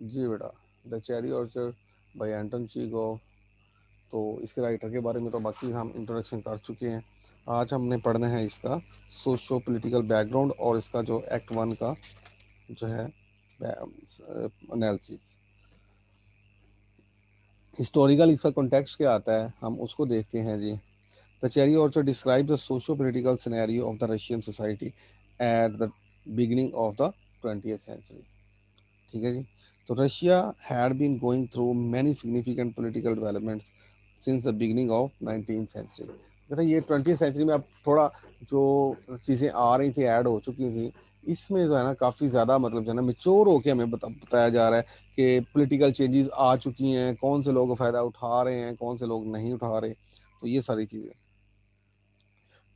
जी बेटा, the cherry orchard bye एंटन चीगोव। तो इसके राइटर के बारे में तो बाकी हम इंट्रोडक्शन कर चुके हैं। आज हमने पढ़ना है इसका सोशो पॉलिटिकल बैकग्राउंड और इसका जो एक्ट वन का जो है एनालिसिस। हिस्टोरिकल इसका कॉन्टेक्स्ट क्या आता है हम उसको देखते हैं जी। The cherry orchard describe the socio political scenario of the Russian society at the beginning of the 20th century. ठीक है जी। तो Russia had been going through many significant political developments since the beginning of 19th century. कहते ये 20th century में अब थोड़ा जो चीज़ें आ रही थी, ऐड हो चुकी थी, इसमें जो है ना काफ़ी ज़्यादा मतलब जो है ना मेच्योर होके हमें बताया जा रहा है कि पॉलिटिकल चेंजेस आ चुकी हैं, कौन से लोग फ़ायदा उठा रहे हैं, कौन से लोग नहीं उठा रहे। तो ये सारी चीज़ें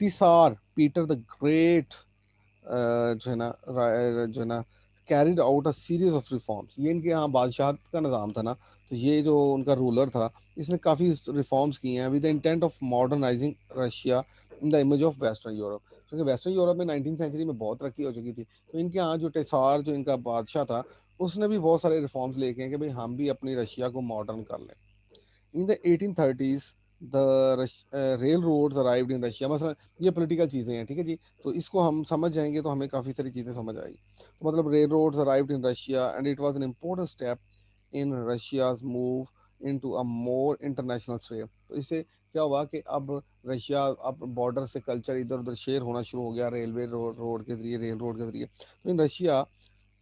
टीसार पीटर द ग्रेट जो है ना जो है ना carried out a series of reforms. ये इनके यहाँ बादशाहत का निज़ाम था ना, तो ये जो उनका रूलर था इसने काफ़ी रिफॉर्म्स किए हैं with the intent of modernising Russia in the image of western Europe. क्योंकि वेस्टर्न यूरोप में 19th सेंचुरी में बहुत तरक्की हो चुकी थी, तो इनके यहाँ जो टेसार जो इनका बादशाह था उसने भी बहुत सारे रिफॉर्म्स लेके हैं कि भाई हम भी अपनी रशिया को मॉडर्न कर लें। In the 1830s the railroads arrived in Russia. मसलन ये पॉलिटिकल चीज़ें हैं, ठीक है जी। तो इसको हम समझ जाएंगे तो हमें काफ़ी सारी चीज़ें समझ आएगी। तो मतलब railroads arrived in Russia and it was an important step in Russia's move into a more international sphere. तो इससे क्या हुआ कि अब रशिया अब बॉर्डर से कल्चर इधर उधर शेयर होना शुरू हो गया रेलवे रोड के जरिए, रेल रोड के जरिए। तो in Russia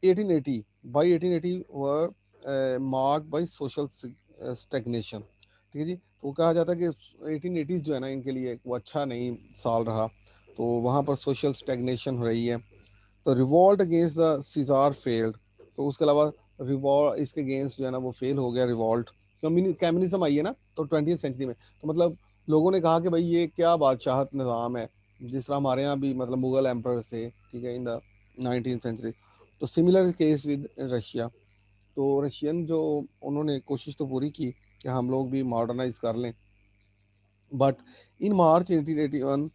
1880 by 1880 were marked by social stagnation. ठीक है जी। तो कहा जाता है कि 1880s जो है ना इनके लिए वो अच्छा नहीं साल रहा, तो वहाँ पर सोशल स्टेगनेशन हो रही है। तो revolt against the Cesare failed. तो उसके अलावा रिवॉल्ट इसके अगेंस्ट जो है ना वो फेल हो गया रिवॉल्ट। कम्युनिज्म आई है ना तो 20th सेंचुरी में, तो मतलब लोगों ने कहा कि भाई ये क्या बादशाहत निज़ाम है, जिस तरह हमारे यहाँ भी मतलब मुगल एम्पर थे, ठीक है, इन द 19th सेंचुरी। तो सिमिलर केस विद रशिया। तो रशियन जो उन्होंने कोशिश तो पूरी की कि हम लोग भी मॉडर्नाइज कर लें, but in March 1881,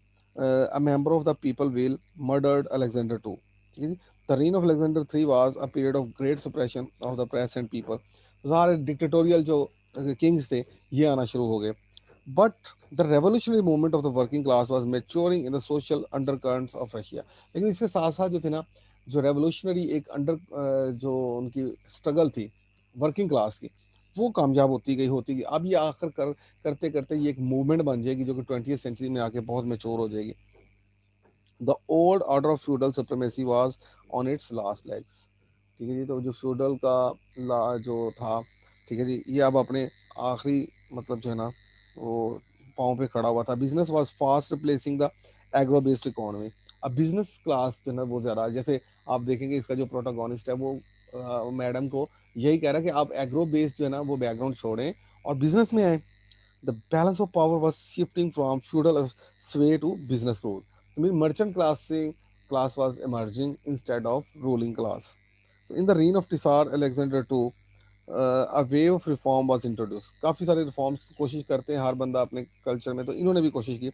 a member of the people will murdered Alexander II. ठीक है जी। The reign of Alexander III was a period of great suppression of the press and people. तो सारे डिक्टेटोरियल जो किंग्स थे ये आना शुरू हो गए। But the revolutionary movement of the working class was maturing in the social undercurrents of Russia. लेकिन इसके साथ साथ जो थे ना जो रेवोल्यूशनरी एक जो उनकी स्ट्रगल थी वर्किंग क्लास की, वो कामयाब होती गई। अब ये आखिर करते करते ये एक मूवमेंट बन जाएगी जो कि 20th सेंचुरी में आके बहुत मेच्योर हो जाएगी। The old order of feudal supremacy was on it's last legs. ठीक है जी। तो जो फ्यूडल का जो था, ठीक है जी, ये अब अपने आखिरी मतलब जो है ना वो पाँव पे खड़ा हुआ था। Business was fast replacing the agro based economy. अब बिजनेस क्लास जो है ना वो ज़्यादा, जैसे आप देखेंगे इसका जो प्रोटागोनिस्ट है वो मैडम को यही कह रहा है कि आप एग्रो बेस्ड जो है ना वो बैकग्राउंड छोड़ें और बिजनेस में आए। The balance of power was shifting from feudal sway to business rule. I mean, merchant class was emerging instead of ruling class. So in the reign of Tsar Alexander II, a wave of reform was introduced. काफ़ी सारे reforms कोशिश करते हैं हर बंदा अपने culture में, तो इन्होंने भी कोशिश की।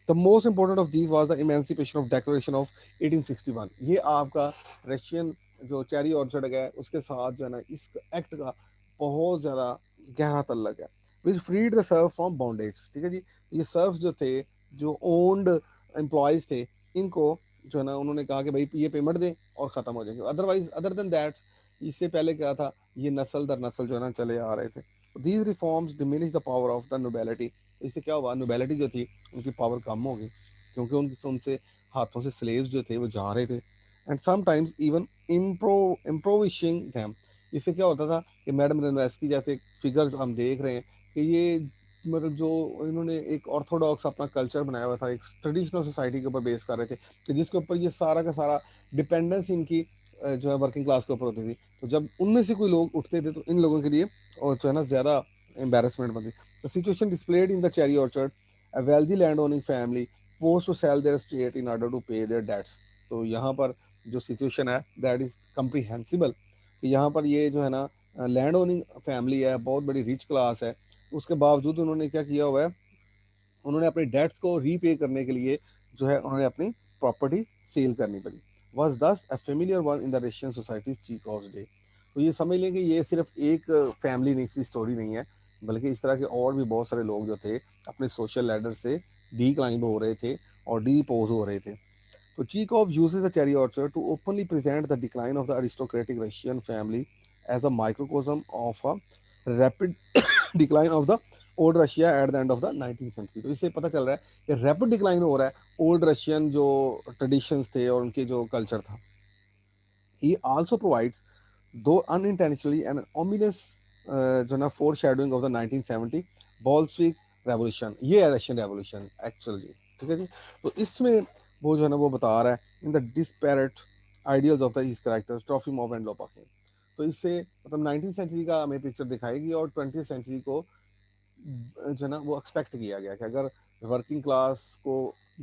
The most important of these was the emancipation of declaration of 1861। ये आपका रशियन जो चेरी ऑर्चर्ड है उसके साथ जो है ना इस एक्ट का बहुत ज़्यादा गहरा तल्लक है। Which freed the serf from bondage. ठीक है जी। ये सर्व जो थे, जो ओन्ड एम्प्लॉयज थे, इनको जो है ना उन्होंने कहा कि भाई ये पेमेंट दें और ख़त्म हो जाएंगे। अदरवाइज अदर देन दैट, इससे पहले क्या था, ये नस्ल दर नस्ल जो है ना चले आ रहे थे। These reforms diminish the power of the nobility. इससे क्या हुआ, नोबेलिटी जो थी उनकी पावर कम हो गई, क्योंकि उनसे हाथों से स्लेव्स जो थे वो जा रहे थे। And sometimes even impoverishing them. इससे क्या होता था कि मैडम रेनवेस्की जैसे फिगर्स हम देख रहे हैं कि ये मतलब जो इन्होंने एक ऑर्थोडॉक्स अपना कल्चर बनाया हुआ था, एक ट्रेडिशनल सोसाइटी के ऊपर बेस कर रहे थे, कि जिसके ऊपर ये सारा का सारा डिपेंडेंस इनकी जो है वर्किंग क्लास के ऊपर होती थी। तो जब उनमें से कोई लोग उठते थे तो इन लोगों के लिए और जो है ना ज़्यादा एम्बेरसमेंट बनती। The situation displayed in the cherry Orchard, a wealthy land owning family force to sell their estate in order to pay their debts. तो यहाँ पर जो सिचुएशन है दैट इज़ कम्प्रीहेंसिबल। कि यहाँ पर ये जो है ना लैंड ओनिंग फैमिली है, बहुत बड़ी रिच क्लास है, उसके बावजूद उन्होंने क्या किया हुआ है, उन्होंने अपने डेट्स को रीपे करने के लिए जो है उन्होंने अपनी प्रॉपर्टी सेल करनी पड़ी। वॉज दस a familiar one in the Russian societies chief of day. तो ये समझ लें कि ये सिर्फ एक फैमिली नहीं की स्टोरी नहीं है, बल्कि इस तरह के और भी बहुत सारे लोग जो थे अपने सोशल लैडर से डिक्लाइन हो रहे थे और डिपोज हो रहे थे। तो Chekhov uses the cherry orchard to openly present the decline of the aristocratic Russian family as a microcosm of a rapid decline of the old Russia at the end of the 19th century। तो इससे पता चल रहा है कि rapid decline हो रहा है ओल्ड रशियन जो ट्रेडिशंस थे और उनके जो कल्चर था। He also provides, though unintentionally, an ominous जो ना foreshadowing of the 1970 Bolshevik revolution। ये है रशियन रेवोल्यूशन एक्चुअल जी, ठीक है जी। तो इसमें वो जो है ना वो बता रहा है in the disparate ideals of the his characters Trofimov and Lopakhin. तो इससे मतलब 19th सेंचुरी का हमें पिक्चर दिखाएगी और 20th सेंचुरी को जो है ना वो एक्सपेक्ट किया गया कि अगर वर्किंग क्लास को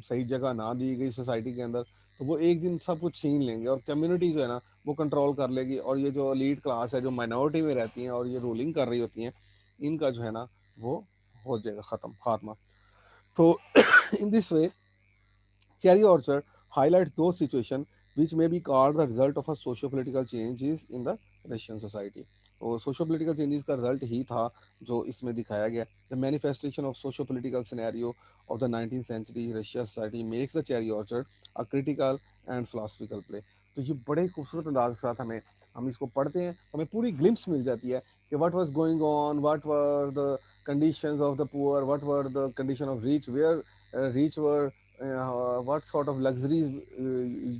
सही जगह ना दी गई सोसाइटी के अंदर तो वो एक दिन सब कुछ छीन लेंगे और कम्युनिटी जो है ना वो कंट्रोल कर लेगी और ये जो लीड क्लास है जो माइनॉरिटी में रहती हैं और ये रूलिंग कर रही होती हैं इनका जो है ना वो हो जाएगा ख़त्म खात्मा। तो in this way Cherry Orchard highlights those situations which may be called the result of a socio-political changes in the Russian society। और सोशो पोलिटिकल चेंजेस का रिजल्ट ही था जो इसमें दिखाया गया। The manifestation of socio political scenario of the 19th century Russia society makes the cherry Orchard a critical and philosophical play. तो ये बड़े खूबसूरत अंदाज के साथ हम इसको पढ़ते हैं हमें पूरी ग्लिम्स मिल जाती है कि what was going on, what were the conditions of the poor, what were the condition of rich, where rich were what sort of luxuries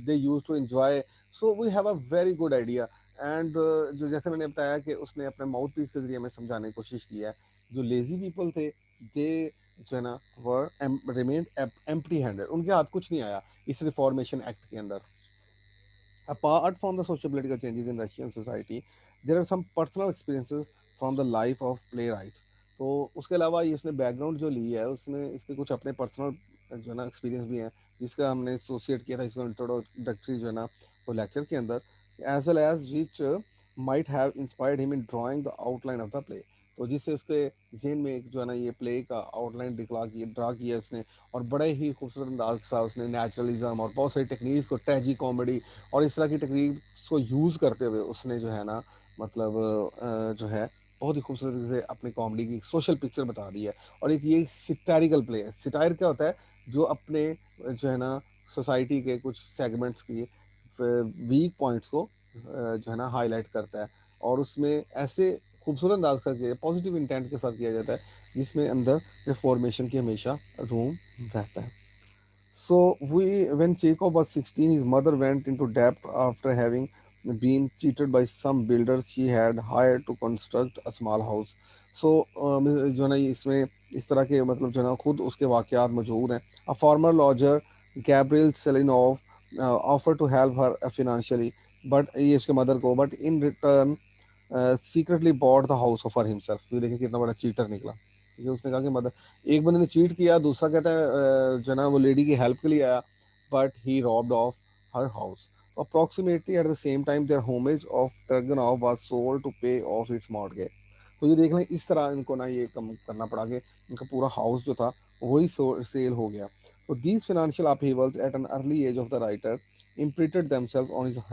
they used to enjoy। So we have a very good idea। And जो जैसे मैंने बताया कि उसने अपने mouth piece के जरिए हमें समझाने की कोशिश की है जो लेजी पीपल थे दे जो है ना वर रिमेन्ड एम्प्टी हैंडेड, उनके हाथ कुछ नहीं आया इस रिफॉर्मेशन एक्ट के अंदर। Apart from the social political changes in Russian society, there are some personal experiences from the life of playwright। तो उसके अलावा ये इसने बैकग्राउंड जो ली है उसमें इसके कुछ अपने पर्सनल जो है ना एक्सपीरियंस भी हैं जिसका हमने एसोसिएट किया था इसको इंट्रोडक्टरी जो है ना वो लेक्चर के अंदर as well as which might have inspired him in drawing the outline of the play. तो जिससे उसके जहन में एक जो है ना ये प्ले का आउटलाइन ड्रा किया उसने और बड़े ही खूबसूरत अंदाज के साथ उसने नेचुरलिज्म और बहुत सारी टेक्निक्स को ट्रेजी कॉमेडी और इस तरह की टेक्निक्स को यूज़ करते हुए उसने जो है ना मतलब जो है बहुत ही खूबसूरत तरीके से अपनी कॉमेडी की सोशल पिक्चर बता दी है। और एक ये सिटारिकल प्ले है। सिटायर क्या होता है जो अपने जो है ना सोसाइटी के कुछ सेगमेंट्स की वीक पॉइंट्स को जो है ना हाईलाइट करता है और उसमें ऐसे खूबसूरत अंदाज करके पॉजिटिव इंटेंट के साथ किया जाता है जिसमें अंदर रिफॉर्मेशन की हमेशा रूम रहता है। So when Chekhov was 16, his mother went into debt after having been cheated by some builders she had hired to construct a small house। So जो है ना इसमें इस तरह के मतलब जो है ना खुद उसके वाकयात मौजूद हैं। A former lodger Gabriel Selinov offered to help her financially, but ये इसके मदर को, but in return secretly bought the house of himself. तो देखिए कितना बड़ा चीटर निकला। ठीक है उसने कहा कि मतलब एक बंदे ने चीट किया दूसरा कहता है जो है ना वो लेडी की हेल्प के लिए आया but he robbed of her house. Approximately at the same time their homage of Turgenev was sold to pay off its mortgage. तो ये देख लें इस तरह इनको ना ये कम करना पड़ा कि इनका पूरा हाउस जो था वही सेल हो गया। तो these financial upheavals at an early age of the writer imprinted themselves on his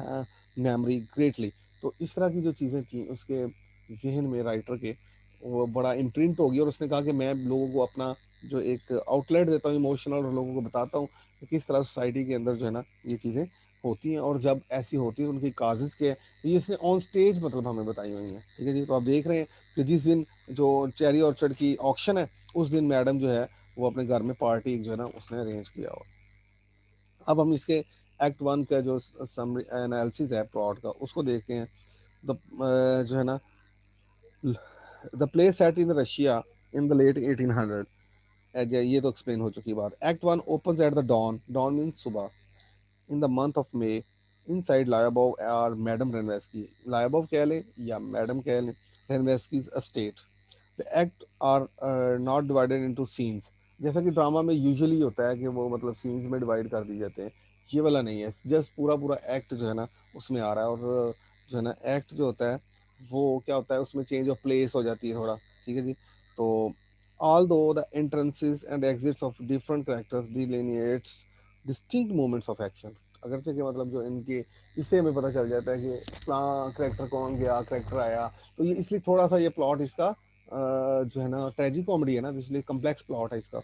memory greatly. तो इस तरह की जो चीज़ें थी उसके जहन में राइटर के वो बड़ा इम्प्रिंट हो गया और उसने कहा कि मैं लोगों को अपना जो एक आउटलेट देता हूँ इमोशनल और लोगों को बताता हूँ कि किस तरह सोसाइटी के अंदर जो है ना ये चीज़ें होती हैं और जब ऐसी होती है तो उनकी काजेज़ क्या है तो ये इसने ऑन स्टेज मतलब हमें बताई हुई हैं। ठीक है जी। तो आप देख रहे हैं कि जिस दिन जो चेरी ऑर्चर्ड की ऑक्शन है उस दिन मैडम जो है वो अपने घर में पार्टी जो है ना उसने अरेंज किया हो। अब हम इसके एक्ट वन का जो समरी एनालिसिस है प्लॉट का उसको देखते हैं। द जो है ना the play set in Russia in the late 1800। ये तो एक्सप्लेन हो चुकी बात। Act one opens at the dawn, dawn means सुबह, in the month of May inside Lyubov और मैडम रेनवेस्की, लायाबोव कह लें या मैडम कह लें, Ranevsky's estate. The act are not divided into scenes. जैसा कि ड्रामा में यूजुअली होता है कि वो मतलब सीन्स में डिवाइड कर दी जाते हैं, ये वाला नहीं है। जस्ट पूरा पूरा एक्ट जो है ना उसमें आ रहा है और जो है ना एक्ट जो होता है वो क्या होता है उसमें चेंज ऑफ प्लेस हो जाती है थोड़ा। ठीक है जी। तो although the entrances and exits of different characters delineates distinct moments of action। अगरचे कि मतलब जो इनके इससे हमें पता चल जाता है कि करेक्टर कौन गया, करेक्टर आया। तो ये इसलिए थोड़ा सा ये प्लॉट इसका जो है ना ट्रेजिक कॉमेडी है ना, तो इसलिए कम्प्लेक्स प्लॉट है इसका।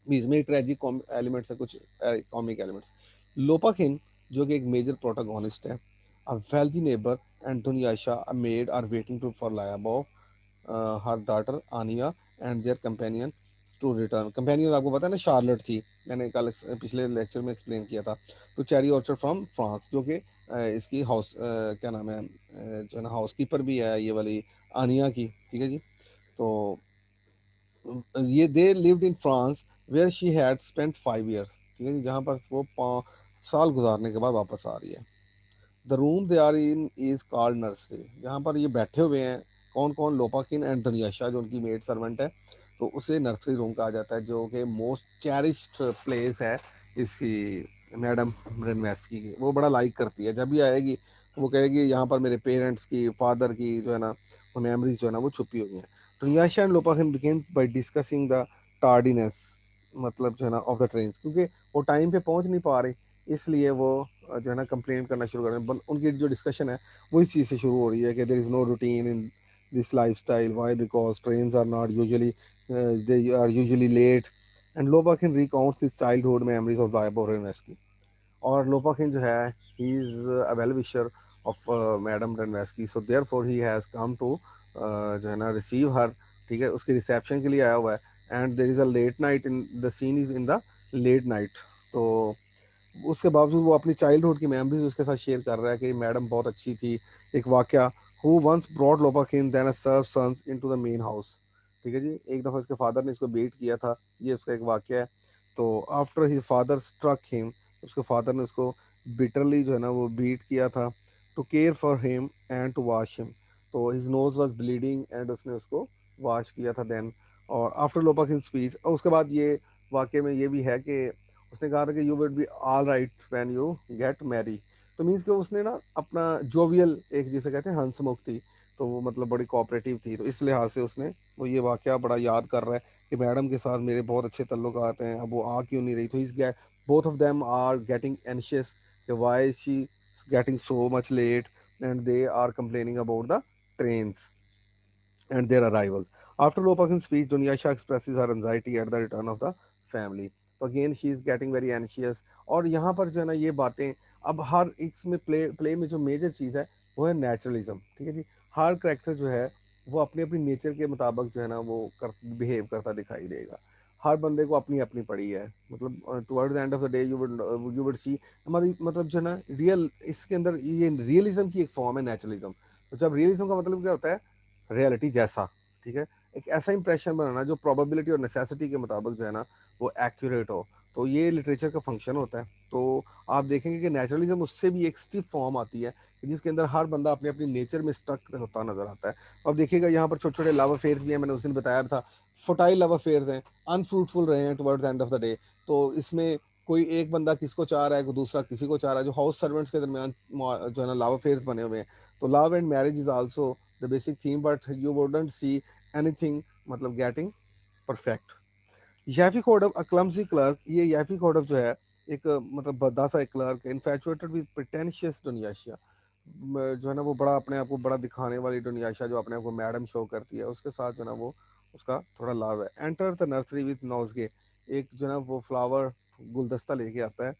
इसमें ट्रेजिक एलिमेंट्स है, कुछ कॉमिक एलिमेंट्स। लोपाकिन जो कि एक मेजर प्रोटागोनिस्ट है, a wealthy neighbour and Dunyasha a maid are waiting to for Lyubov her daughter Anya and their companion to return. Companion आपको पता है ना, शार्लेट थी, मैंने कल पिछले लेक्चर में एक्सप्लेन किया था। To Cherry Orchard from France, जो कि इसकी हाउस क्या नाम है, जो है ना हाउस कीपर भी है ये वाली आनिया की, ठीक है जी। तो ये they lived in France where she had spent 5 years, ठीक है जी, जहाँ पर वो 5 साल गुजारने के बाद वापस आ रही है। The room they are in is called nursery, जहाँ पर ये बैठे हुए हैं कौन कौन, लोपाकिन एंड दुनियाशा जो उनकी मेड सर्वेंट है, तो उसे नर्सरी रूम कहा जाता है, जो कि मोस्ट चेरिश्ड प्लेस है इसकी मैडम रेनवेस्की की। वो बड़ा लाइक करती है, जब भी आएगी तो वो कहेगी यहाँ पर मेरे पेरेंट्स की, फादर की जो है ना वो मेमोरीज जो है ना वो छुपी हुई हैं। Dunyasha and Lopakhin begin by discussing the tardiness, मतलब जो है ना ऑफ द ट्रेन, क्योंकि वो टाइम पे पहुंच नहीं पा रही, इसलिए वो जो है ना कंप्लेन करना शुरू कर रहे हैं। उनकी जो डिस्कशन है वो इस चीज़ से शुरू हो रही है कि there is no routine in this life style, why because train are not usually, they are usually late. And Lopakhin recounts his childhood memories of Lyubov university. और लोपाकिन जो है he is a well wisher of madam Ranevsky, so there he has come to जो है ना receive हर, ठीक है, उसके reception के लिए आया हुआ है। And there is a late night in the scene is in the late night. तो उसके बावजूद वो अपनी चाइल्डहुड की मेमोरीज उसके साथ शेयर कर रहा है कि मैडम बहुत अच्छी थी। एक वाकया, who once brought Lopakhin then serf sons into the main house, ठीक है जी, एक दफ़ा इसके फादर ने इसको बीट किया था, ये उसका एक वाकया है। तो after his father struck him, उसके फादर ने उसको बिटरली जो है ना वो बीट किया था, to care for him and to wash him. तो his nose was bleeding and उसने उसको वॉश किया था देन। और आफ्टर लोपाकिन स्पीच, और उसके बाद ये वाकये में ये भी है कि उसने कहा था कि you will be all right when you get Mary. तो मीन्स कि उसने ना अपना जोवियल, एक जिसे कहते हैं हंसमुख थी, तो वो मतलब बड़ी कोऑपरेटिव थी, तो इस लिहाज से उसने वो ये वाकया बड़ा याद कर रहा है कि मैडम के साथ मेरे बहुत अच्छे ताल्लुकात हैं, अब वो आ क्यों नहीं रही। तो इस get both of them are getting anxious कि why she getting so much late, and they are complaining about the trains and their arrivals. After Lopakin's speech, Dunyasha expresses her anxiety at the return of the family. तो again she is getting very anxious. और यहाँ पर जो है ना ये बातें, अब हर इसमें प्ले में जो मेजर चीज़ है वो है नेचुरलिज्म, ठीक है जी। हर करेक्टर जो है वो अपनी अपनी नेचर के मुताबिक जो है ना वो बिहेव करता दिखाई देगा। हर बंदे को अपनी अपनी पड़ी है, मतलब toward the end of the day you would see हमारी, मतलब जो है ना रियल, इसके अंदर ये रियलिज्म की एक फॉर्म है नेचुरलिज्म। तो जब रियलिज्म का मतलब क्या होता है, रियलिटी जैसा, ठीक है, एक ऐसा इंप्रेशन बनाना जो प्रोबेबिलिटी और नेसेसिटी के मुताबिक जो है ना वो एक्यूरेट हो। तो ये लिटरेचर का फंक्शन होता है। तो आप देखेंगे कि नेचुरलिज्म उससे भी एक स्टिफ फॉर्म आती है जिसके अंदर हर बंदा अपने अपनी नेचर में स्टक होता नजर आता है। अब देखिएगा यहाँ पर छोटे छोटे लव अफेयर्स भी हैं, मैंने उस दिन बताया था, फर्टाइल लव अफेयर्स हैं, अनफ्रूटफुल रहे हैं towards the end of the day. तो इसमें कोई एक बंदा किसको चाह रहा है, कोई दूसरा किसी को चाह रहा है, जो हाउस सर्वेंट्स के दरमियान जो है ना लव अफेयर्स बने हुए हैं। तो love and marriage is also the basic theme, but you wouldn't see anything मतलब गेटिंग परफेक्ट। यैफी कोडव अ क्लमजी क्लर्क, ये यैफी कोडव जो है एक मतलब बद्दा सा एक क्लर्क, इन्फैचुएटेड विद प्रिटेंशियस दुनियाशिया, जो है ना वो बड़ा अपने आप को बड़ा दिखाने वाली दुनियाशा जो अपने आप को मैडम शो करती है, उसके साथ जो है ना वो उसका थोड़ा लाभ है। एंटर द नर्सरी विद नोजगे, एक जो है ना वो फ्लावर गुलदस्ता लेके आता है।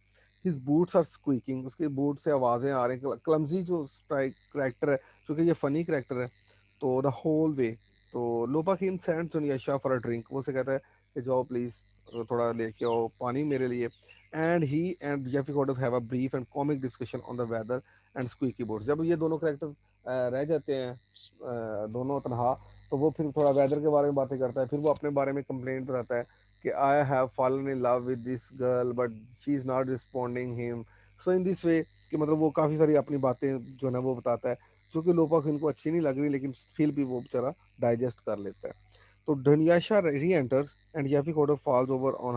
हिज बूट्स आर स्क्वीकिंग, उसके बूट से आवाज़ें आ रही हैं। क्लमजी जो करेक्टर है, चूँकि ये फ़नी करेक्टर है, तो द होल वे, तो लोपाकिन सेंड दुनियाशा फॉर अ ड्रिंक, वो से कहता है कि जाओ प्लीज़ थोड़ा लेके आओ पानी मेरे लिए। And he and Yepikhodov have a brief and comic discussion on the weather and squeaky board. जब ये दोनों करेक्टर रह जाते हैं दोनों तनहा, तो वो फिर थोड़ा वेदर के बारे में बातें करता है, फिर वो अपने बारे में कंप्लेंट बताता है कि I have fallen in love with this girl but she is not responding him. So in this वे कि मतलब वो काफ़ी सारी अपनी बातें जो है ना वो बताता है, जो कि लोपा इनको अच्छी नहीं लग रही, लेकिन फिर भी वो बेचारा डाइजेस्ट कर लेता है। तो Dunyasha re-enters and Yafi Kodo falls over on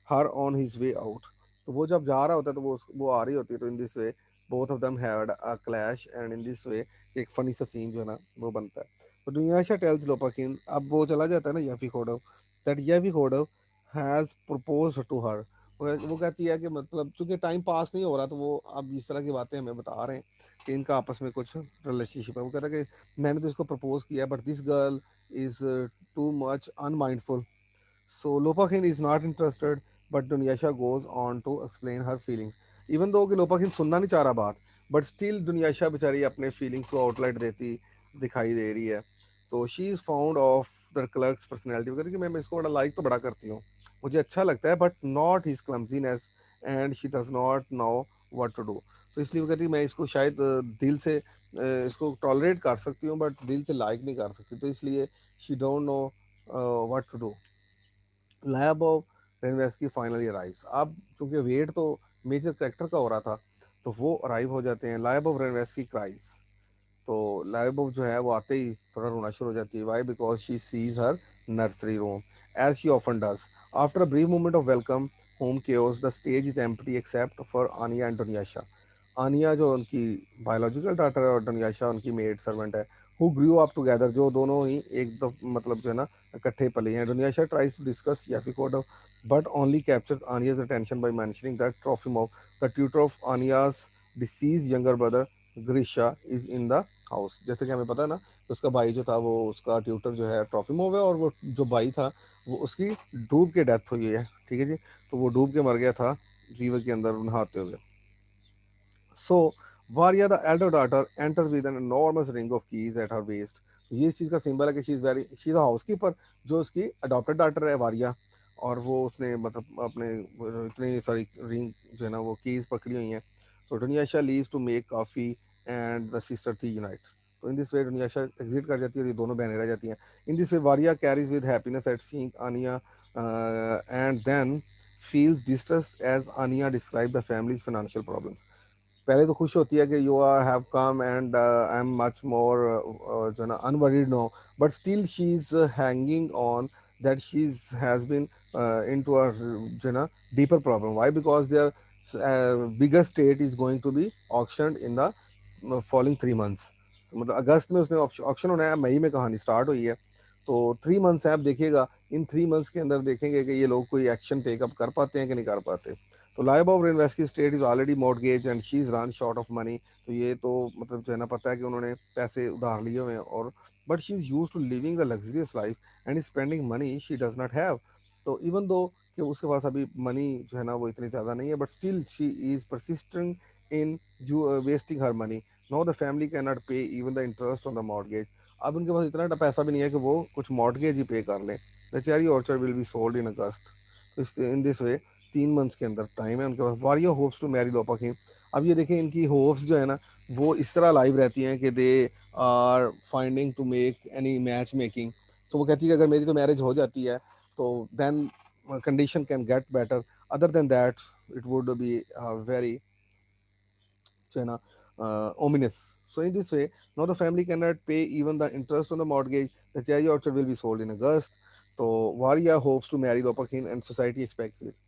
her on his way out. तो वो जब जा रहा होता है तो वो आ रही होती है, तो in this way both of them had a clash, and in this वे एक फनी सा सीन जो है ना वो बनता है। तो दुनियाशा टेल्स लोपाकिन, अब वो चला जाता है ना Yepikhodov, that Yepikhodov has proposed to her, वो कहती है कि मतलब चूंकि टाइम पास नहीं हो रहा, तो वो अब इस तरह की बातें हमें बता रहे हैं कि इनका आपस में कुछ रिलेशनशिप है। वो कहता है कि मैंने तो इसको प्रपोज किया, but this girl is too much unmindful. So Lopakin is not interested, but Dunyasha goes on to explain her feelings. Even though कि लोपाकिन सुनना नहीं चाह रहा बात, but still दुनियाशा बेचारी अपने feelings को outlet देती दिखाई दे रही है. तो she is fond of the clerk's personality. वो कहती है कि मैं इसको बड़ा like तो बड़ा करती हूँ, मुझे अच्छा लगता है, but not his clumsiness, and she does not know what to do. तो इसलिए वो कहती है मैं इसको शायद दिल से इसको टॉलरेट कर सकती हूँ, बट दिल से लाइक नहीं कर सकती, तो इसलिए she don't know what to do. Lyubov Ranevsky finally arrives. अब चूंकि वेट तो मेजर कैरेक्टर का हो रहा था, तो वो अराइव हो जाते हैं. लायाबोव रेनवेस्की क्राइज. तो लाइबो जो है वो आते ही थोड़ा रोना शुरू हो जाती है. Why? Because she sees her nursery room, as she often does. After a brief moment of welcome home chaos, the stage is empty except for Anya and Dunyasha. Anya जो उनकी बायोलॉजिकल डॉटर है, और Dunyasha उनकी maid servant है, who grew up together, जो दोनों ही एक दफ मतलब जो है ना इकट्ठे पले हैं. Dunyasha tries to discuss Yepikhodov, but only captures Anya's attention by mentioning that Trofimov, the tutor of Anya's deceased younger brother Grisha, is in the house. जैसे कि हमें पता है ना कि उसका भाई जो था वो उसका ट्यूटर जो है ट्रॉफिमोव है, और वो जो भाई था वो उसकी डूब के डेथ हुई है. ठीक है जी. तो वो डूब के मर गया था रिवर के अंदर नहाते हुए. So, Varya, the elder daughter, enters with an enormous ring of keys at her waist. ये इस चीज़ का सिंबल है कि शी इज़ अ हाउसकीपर. जो उसकी अडॉप्टेड डॉटर है वारिया, और वो उसने मतलब अपने इतनी सारी रिंग जो है ना वो कीज पकड़ी हुई हैं. तो Dunyasha leaves to make coffee and the sister थी यूनाइट. तो इन दिस वे दुनियाशा एग्जिट कर जाती है, और ये दोनों बहनें रह जाती हैं. In this way Varya carries with happiness at seeing Anya, and then feels distressed as Ania described the family's financial problems. पहले तो खुश होती है कि you are have come and I am much more जो है ना unworried no, but still she is hanging on that she has been in to a जो है ना deeper problem. Why? Because their bigger estate is going to be auction in the following 3 months. मतलब अगस्त में उसने auction होना है, मई में कहानी स्टार्ट हुई है, तो 3 मंथ्स है. आप देखिएगा इन 3 मंथ्स के अंदर देखेंगे कि ये लोग कोई एक्शन टेकअप कर पाते हैं कि नहीं कर पाते. तो लाइबा ऑफ इन्वेस्ट की state is already mortgage and she is run short of money. तो ये तो मतलब जो है ना पता है कि उन्होंने पैसे उधार लिए हुए हैं, और but she is use to living the luxurious life and is spending money she does not have. तो इवन दो कि उसके पास अभी मनी जो है ना वो इतनी ज़्यादा नहीं है, but still she is persistent in wasting her money. No the family can not pay even the interest on the mortgage. अब उनके पास इतना पैसा भी नहीं है कि वो कुछ मॉर्गेज ही पे कर लें. The cherry orchard will be sold in August. तो इन दिस वे 3 मंथ्स के अंदर टाइम है उनके पास. Varya hopes to marry Lopakhin. अब ये देखें इनकी होप्स जो है ना वो इस तरह लाइव रहती हैं कि they are finding to make any matchmaking. तो वो कहती है कि अगर मेरी तो मैरिज हो जाती है, तो then condition can get better. Other than that it would be very जो है ना ominous. So in this way, now the family cannot pay even the interest on the mortgage. The cherry orchard will be sold in August. So Varia hopes to marry Lopakin and society expects it.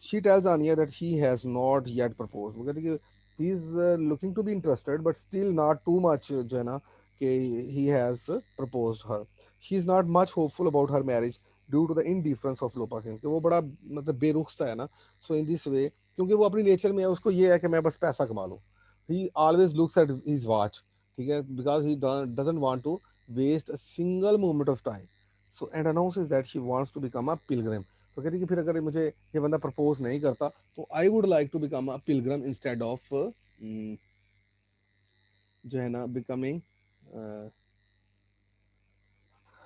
She tells Anya that she has not yet proposed. वो कहती है कि he is looking to be interested, but still not too much जो है ना कि he has proposed her. She is not much hopeful about her marriage due to the indifference of Lopakin, कि वो बड़ा मतलब बेरुख सा है ना. So in this way, क्योंकि वो अपनी नेचर में है, उसको ये है कि मैं बस पैसा कमा लूँ. He always looks at his watch, ठीक है, because he doesn't want to waste a single moment of time. So and announces that she wants to become a pilgrim. तो कहती कि फिर अगर मुझे ये बंदा प्रपोज नहीं करता, तो I would like to become a pilgrim instead of जो है ना बिकमिंग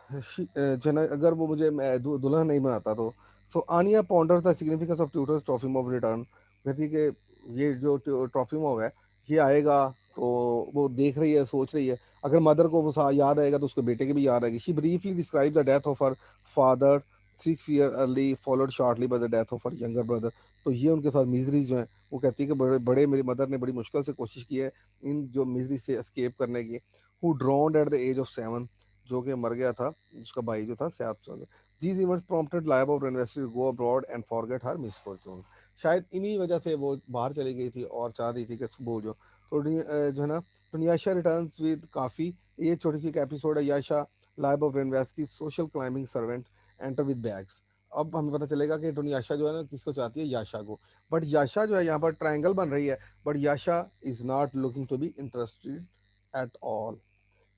जो है ना अगर वो मुझे दुल्हन नहीं बनाता तो. So Anya ponders the significance of tutor's Trofimov return. कहती है कि ये जो ट्रॉफीमोव है ये आएगा, तो वो देख रही है सोच रही है अगर मदर को वो याद आएगा तो उसके बेटे की भी याद आएगी. She briefly describe the death of her father 6 year early followed shortly by the death of her younger brother. तो ये उनके साथ मिजरीज जो हैं, वो कहती है कि बड़े बड़े मेरी मदर ने बड़ी मुश्किल से कोशिश की है इन जो मिजरी से एस्केप करने की. Who drowned at the age of 7, जो कि मर गया था, उसका भाई जो था 7 साल. These events prompted Lyuba of university to go abroad and forget her misfortune. शायद इन्हीं वजह से वो बाहर चली गई थी और चाह रही थी कि भूल जाओ. तो जो है ना दुनियाशा रिटर्न्स विद काफ़ी. ये छोटी सी एक एपिसोड है. Yasha Lyuba of university social climbing servant enter with bags. अब हमें पता चलेगा कि दुनियाशा जो है ना किसको चाहती है, याशा को। बट याशा जो है यहाँ पर ट्रायंगल बन रही है, but Yasha is not looking to be interested at all.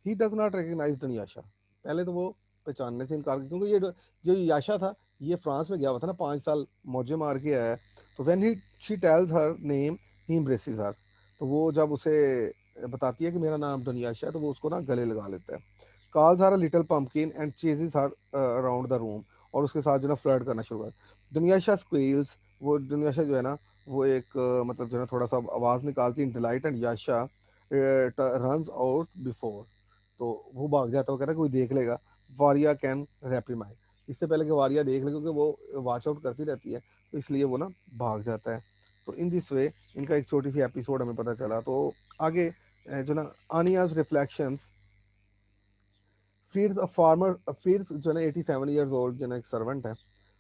He does not recognize Dunyasha. पहले तो वो पहचानने से इनकार, क्योंकि ये जो याशा था ये फ्रांस में गया हुआ था ना, 5 साल मौजे मार के आया है। तो when he she tells her name he embraces her. तो वो जब उसे बताती है कि मेरा नाम दुनियाशा है, तो वो उसको ना गले लगा लेता है। Calls her a little pumpkin and ceases her around the room. और उसके साथ जो है ना फ्लर्ट करना शुरू कर। दुनियाशा स्क्वेल्स, वो दुनियाशा जो है ना वो एक मतलब जो है ना थोड़ा सा आवाज़ निकालती है delight, and Yasha runs out before. तो वो भाग जाता है, वो कहता है कोई देख लेगा, वारिया कैन रेप्रीमाइंड। इससे पहले कि वारिया देख ले, क्योंकि वो वॉच आउट करती रहती है, तो इसलिए वो ना भाग जाता है। तो इन दिस वे इनका एक छोटी सी एपिसोड हमें पता चला। तो आगे जो ना आनियाज reflections. Feeds a farmer, Feeds जो है 87 years old जो है एक servant है,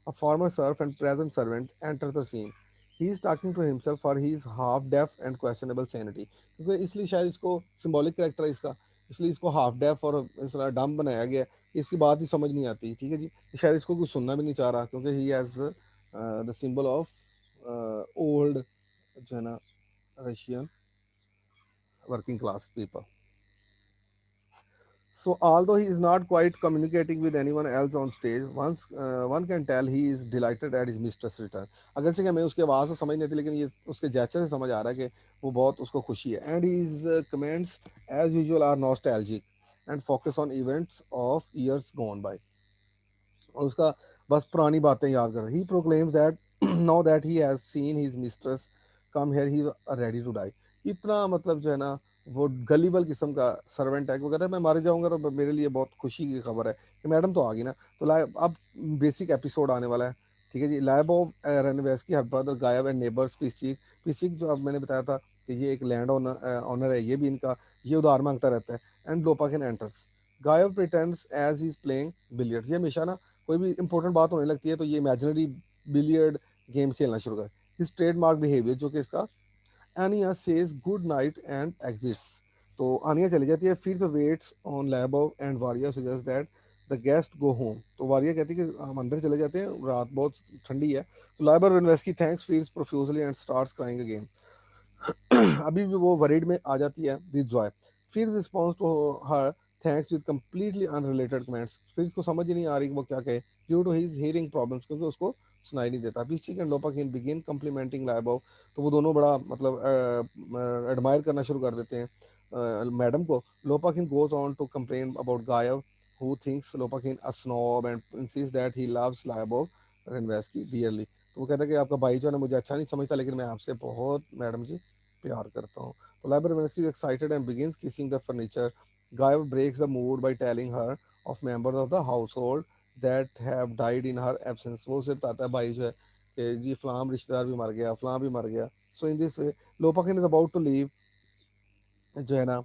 a farmer serf and present servant enter the scene. He is talking to himself for his half deaf and questionable sanity. क्योंकि इसलिए शायद इसको सिंबॉलिक करेक्टर है इसका, इसलिए इसको हाफ डेफ और इसका डम बनाया गया है। इसकी बात ही समझ नहीं आती, ठीक है जी। शायद इसको कुछ सुनना भी नहीं चाह रहा, क्योंकि he has the symbol of old जो है ना Russian working class people. So although he is not quite communicating with anyone else on stage, one can tell he is delighted at his mistress return. अगरचे कि हमें उसकी आवाज़ तो समझ नहीं आती, लेकिन ये उसके जेस्चर से समझ आ रहा है कि वो बहुत उसको खुशी है। And his comments as usual are nostalgic and focus on events of years gone by. और उसका बस पुरानी बातें याद कर रहा है। He proclaims that now that he has seen his mistress come here he ready to die. इतना मतलब जो है ना वो गलीबल किस्म का सर्वेंट है, वो कहता है मैं मर जाऊंगा तो मेरे लिए बहुत खुशी की खबर है कि मैडम तो आ गई ना। तो अब बेसिक एपिसोड आने वाला है, ठीक है जी। लैब ऑफ रेनवेस्की हर ब्रदर गायब एंड नेबर्स पिस्चिक। पिस्चिक जो अब मैंने बताया था कि ये एक लैंड ऑनर है, ये भी इनका ये उधार मांगता रहता है। And Lopakhin enters. Gayev pretends as is playing billiards. ये हमेशा ना कोई भी इंपॉर्टेंट बात होने लगती है तो ये इमेजिनरी बिलियर्ड गेम खेलना शुरू कर। इस ट्रेडमार्क बिहेवियर जो कि इसका। Anya says good night and exits. तो आनिया चली जाती है, फिर से waits on Lyubov and Varya suggest that the guest go home. तो वारिया कहती है कि हम अंदर चले जाते हैं, रात बहुत ठंडी है। तो Lyubov Ranevsky thanks feels profusely and starts crying again. अभी भी वो वरीड में आ जाती है विद जॉय। फिर response to her thanks with completely unrelated comments. फिर इसको समझ ही नहीं आ रही कि वो क्या कहे, due to his hearing problems, क्योंकि उसको सुनाई नहीं देता। Pishchik and Lopakhin begin complimenting Lyuba. तो वो दोनों बड़ा मतलब एडमायर करना शुरू कर देते हैं मैडम को। Lopakhin goes on to complain about Gayev, who thinks Lopakhin a snob and insist that he loves Lyubov Ranevsky dearly. तो वो कहता है कि आपका भाई जो है ना मुझे अच्छा नहीं समझता, लेकिन मैं आपसे बहुत मैडम जी प्यार करता हूँ। तो library वेनेसी is excited and begins kissing the furniture. Guy breaks the mood by telling her of members of the household that have died in her absence. वो उसे बताता है भाई जो है कि जी फलां रिश्तेदार भी मर गया, फलां भी मर गया। So in this way, Lopakin is about to leave जो है ना।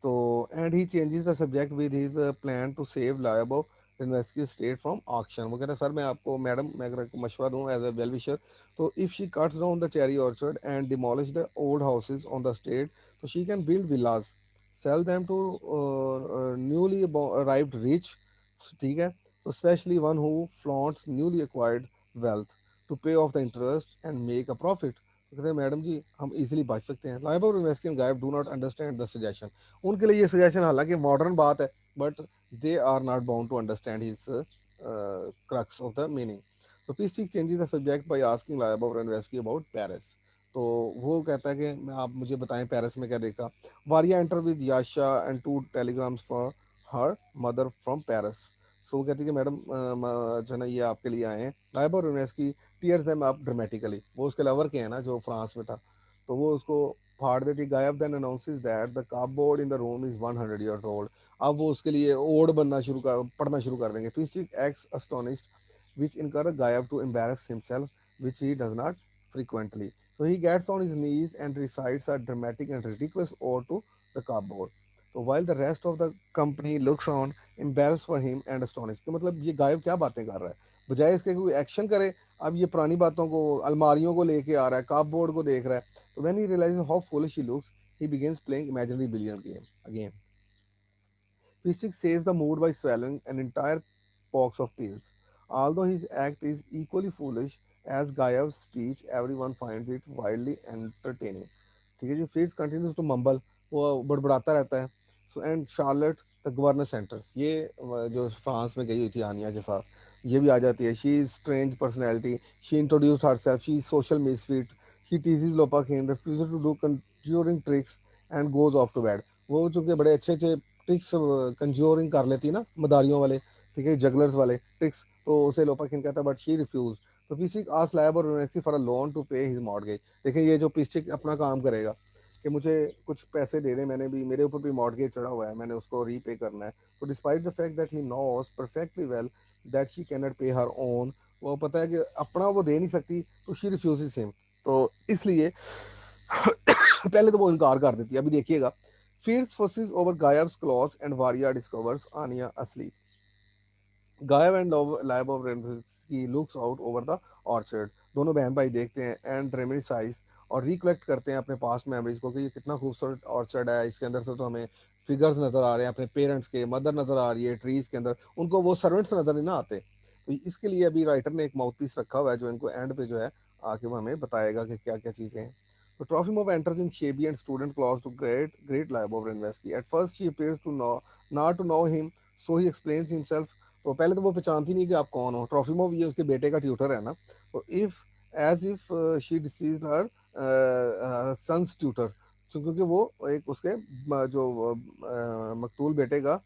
तो and he changes the subject with his plan to save Lyubov university estate from auction. वो कहता है सर मैं आपको मैडम मैं अगर आपको मशवरा दूं एज अ वेल विशर, तो if she cuts down the cherry orchard and demolish the old houses on the estate, तो she can build villas, sell them to newly arrived rich, ठीक है। तो specially one who flaunts newly acquired wealth to pay off the interest and make a profit. तो कहते हैं madam जी हम easily बच सकते हैं। लाइबा और investing Gayev do not understand the suggestion. उनके लिए ये सजेशन हालांकि मॉडर्न बात है, but they are not bound to understand his crux of the meaning. तो Pishchik changes the subject by asking Lyuba और इन्वेस्टिंग अबाउट पेरिस। तो वो कहता है कि आप मुझे बताएं पेरिस में क्या देखा। Varya enter with Yasha and two telegrams for her mother from Paris. So वो कहती है कि मैडम जो है ना ये आपके लिए आए हैं। लाइबा और investee tears them up dramatically. वो उसके लवर के हैं ना जो फ्रांस में था, तो वो उसको फाड़ देती। Gayev then announces that the cupboard in the room is 100 years old. अब वो उसके लिए ओड बनना शुरू कर पढ़ना शुरू कर देंगे। पीस्टिक x अस्टोनिश्ड which incur Gayev to embarrass himself which he does not frequently. So he gets on his knees and recites a dramatic and ridiculous ode to the cupboard. तो while the rest of the company looks on, embarrassed for him and astonished, कि मतलब ये गायब क्या बातें कर रहा है, बजाय इसके कोई एक्शन करे। अब ये पुरानी बातों को अलमारियों को लेके आ रहा है, काप बोर्ड को देख रहा है। तो when he realises how foolish he looks, he begins playing imaginary billiard game again. P6 saves the mood by swallowing an entire box of pills. Although his act is equally foolish as Gayav's speech, everyone finds it wildly entertaining. ठीक है जी, Fitz continues to mumble, वो बड़बड़ाता रहता है. So and Charlotte, the governor centers, ये जो France में गई हुई थी आनिया के साथ, ये भी आ जाती है. She is strange personality. She introduced herself. She is social misfit. She teases Lopakin, refuses to do conjuring tricks and goes off to bed. वो चूंकि बड़े अच्छे अच्छे ट्रिक्स कंज्योरिंग कर लेती है ना, मदारियों वाले, ठीक है, जगलर्स वाले ट्रिक्स, तो उसे लोपाकिन कहता है, बट शी रिफ्यूज. तो Pishchik asked Lyubov university for a loan to pay his mortgage. देखिए ये जो पिस्टिक अपना काम करेगा कि मुझे कुछ पैसे दे दें, मैंने भी, मेरे ऊपर भी मॉर्गेज चढ़ा हुआ है, मैंने उसको रीपे करना है. तो despite the fact that he knows perfectly well that she can not पे हर ओन, वो पता है कि अपना वो दे नहीं सकती, तो शी रिफ्यूजेस हिम. तो इसलिए पहले तो वो इनकार कर देती है. अभी देखिएगा, fields forces over Gayev's cloth and Varya discovers Anya asleep. Gayev and Lyuba की looks out over the orchard. दोनों बहन भाई देखते हैं एंड रेमिनिसाइज और रिकलेक्ट करते हैं अपने पास्ट मेमोरीज को कि ये कितना खूबसूरत ऑर्चर्ड है, इसके अंदर से तो हमें फिगर्स नज़र आ रहे हैं अपने पेरेंट्स के, मदर नज़र आ रही है ट्रीज के अंदर, उनको वो सर्वेंट्स नज़र नहीं ना आते. तो इसके लिए अभी राइटर ने एक माउथ पीस रखा हुआ है जो इनको एंड पे जो है आके वो हमें बताएगा कि क्या क्या चीज़ें हैं. तो ट्रॉफीमोव enters in shabby and student clothes to great Lyubov Rensky. At first she appears to know not to know him, so he explains himself. तो पहले तो वो पहचानती नहीं कि आप कौन हो. ट्रॉफीमोव ये उसके बेटे का ट्यूटर है ना. तो if as if she decides her son's tutor, क्योंकि वो एक उसके जो मकतूल बेटे का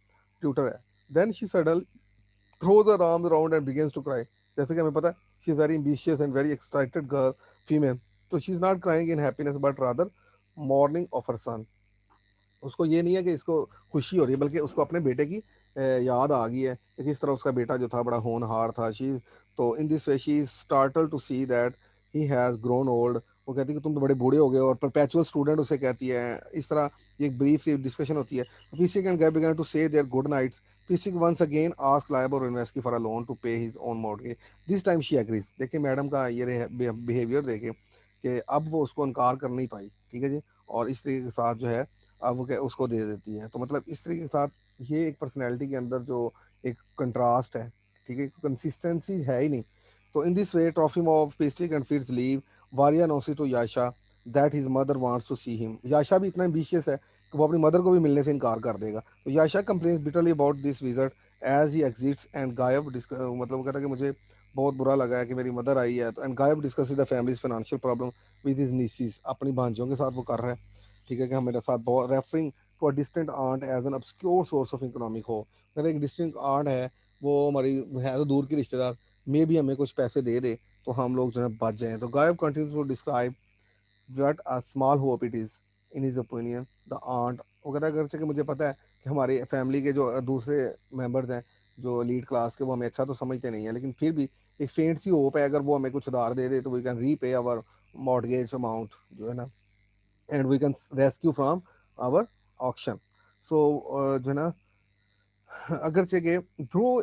ट्यूटर है. Then she suddenly throws her arms around and begins to cry. जैसे कि हमें पता है, she is very ambitious and very excited girl, female. तो she is not crying in happiness but rather mourning of her son. उसको ये नहीं है कि इसको खुशी हो रही है, बल्कि उसको अपने बेटे की याद आ गई है कि किस तरह उसका बेटा जो था बड़ा होनहार था. शी, तो in this way she startled to see that he has grown old. वो कहती है कि तुम तो बड़े बूढ़े हो गए, और परपेचुअल स्टूडेंट उसे कहती है. इस तरह ये एक ब्रीफ सी डिस्कशन होती है. Pishchik and Gayev began to say their good nights. Pishchik once again ask Lyubov university for a loan to pay his own mortgage. This time she agrees. देखिए मैडम का ये बिहेवियर देखे कि अब वो उसको इनकार कर नहीं पाई, ठीक है जी. और इस तरीके के साथ जो है अब वो उसको दे देती है. तो मतलब इस तरीके के साथ ये एक पर्सनैलिटी के अंदर जो एक कंट्रास्ट है, ठीक है, कंसिस्टेंसी है ही नहीं. तो in this way Trofimov Pishchik and Firs leave. Varya notes to Yasha that his mother wants to see him. Yasha भी इतना एम्बिशियस है कि वो अपनी मदर को भी मिलने से इनकार कर देगा. तो Yasha complains bitterly about this visit as he exits and Gayev मतलब वो कहता है कि मुझे बहुत बुरा लगा है कि मेरी मदर आई है. तो and Gayev discuss the family's financial problem with his nieces. अपनी भांजियों के साथ वो कर रहा है, ठीक है, कि हमारे साथ बहुत referring to a distant aunt as an obscure source of economic हो. कहते एक डिस्टेंट आंट है, वो हमारी है तो दूर की रिश्तेदार, मे भी हमें कुछ पैसे दे दे तो हम लोग जो है बच जाएं. तो गायब continues to describe what a small hope it is in his opinion the aunt. वो कहता है अगर से कि मुझे पता है कि हमारी फैमिली के जो दूसरे मेंबर्स हैं जो लीड क्लास के, वो हमें अच्छा तो समझते नहीं है, लेकिन फिर भी एक फेंट सी होप है, अगर वो हमें कुछ उधार दे दे तो we can repay our mortgage amount जो है ना, and we can rescue from our auction. So जो है ना, अगरचे के through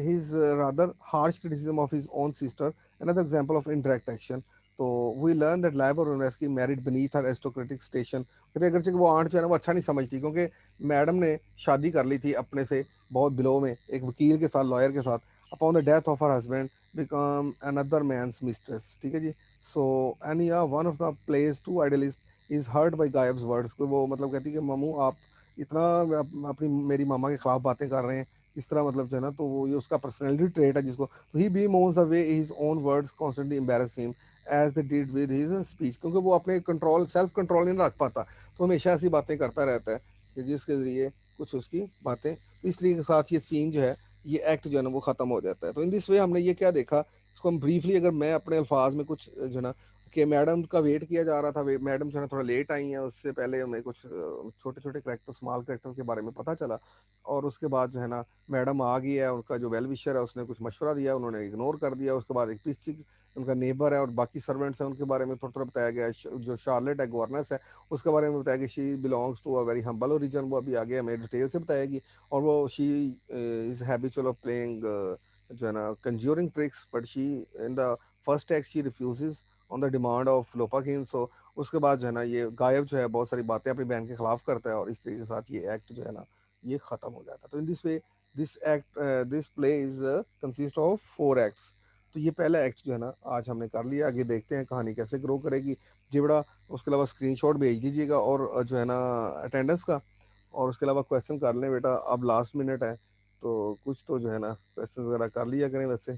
his rather harsh criticism of his own sister, another example of indirect action. तो we learn that Labour University married beneath her aristocratic station. कहते अगरचे कि वो आंट जो है ना वो अच्छा नहीं समझती, क्योंकि मैडम ने शादी कर ली थी अपने से बहुत बिलो में एक वकील के साथ, लॉयर के साथ. Upon the death of her husband become another man's mistress, ठीक है जी. So Anya one of the play's two idealist is hurt by Gayev's words को. वो मतलब कहती है कि मामू आप इतना अपनी मेरी मामा के खिलाफ बातें कर रहे हैं इस तरह, मतलब जो है ना, तो वो ये उसका पर्सनैलिटी ट्रेट है जिसको. तो he bemoans the way his own words constantly embarrass him as they did with his speech. क्योंकि वो अपने कंट्रोल, सेल्फ कंट्रोल नहीं रख पाता, तो हमेशा ऐसी बातें करता रहता है कि जिसके ज़रिए कुछ उसकी बातें. तो इसलिए के साथ ये सीन जो है, ये एक्ट जो है ना वो ख़त्म हो जाता है. तो इन दिस वे हमने ये क्या देखा, इसको हम ब्रीफली अगर मैं अपने अल्फाज में कुछ जो है ना, कि मैडम का वेट किया जा रहा था. मैडम जो है थोड़ा लेट आई हैं, उससे पहले हमें कुछ छोटे छोटे करेक्टर, स्मॉल करेक्टर्स के बारे में पता चला. और उसके बाद जो है ना मैडम आ गई है, उनका जो वेल विशर है उसने कुछ मशवरा दिया, उन्होंने इग्नोर कर दिया. उसके बाद एक पीछे उनका नेबर है और बाकी सर्वेंट्स हैं, उनके बारे में थोड़ा थोड़ा बताया गया है. जो शार्लेट है, गवर्नेंस है, उसके बारे में बताया कि she belongs to a very humble origin. वो अभी आगे हमें डिटेल से बताएगी. और वो she is habitual of playing जो है ना conjuring tricks, but she in the first act she refuses on the demand of Lopakhin. So उसके बाद जो है ना ये गायब जो है बहुत सारी बातें अपनी बहन के खिलाफ करता है, और इस तरीके के साथ ये एक्ट जो है ना ये ख़त्म हो जाता है. तो in this way this play is consist of 4 acts. तो ये पहला एक्ट जो है ना आज हमने कर लिया, आगे देखते हैं कहानी कैसे ग्रो करेगी। जी बड़ा, उसके अलावा स्क्रीनशॉट भेज दीजिएगा, और जो है ना अटेंडेंस का, और उसके अलावा क्वेश्चन कर लें बेटा, अब लास्ट मिनट है तो कुछ तो जो है ना क्वेश्चन वगैरह कर लिया करें वैसे।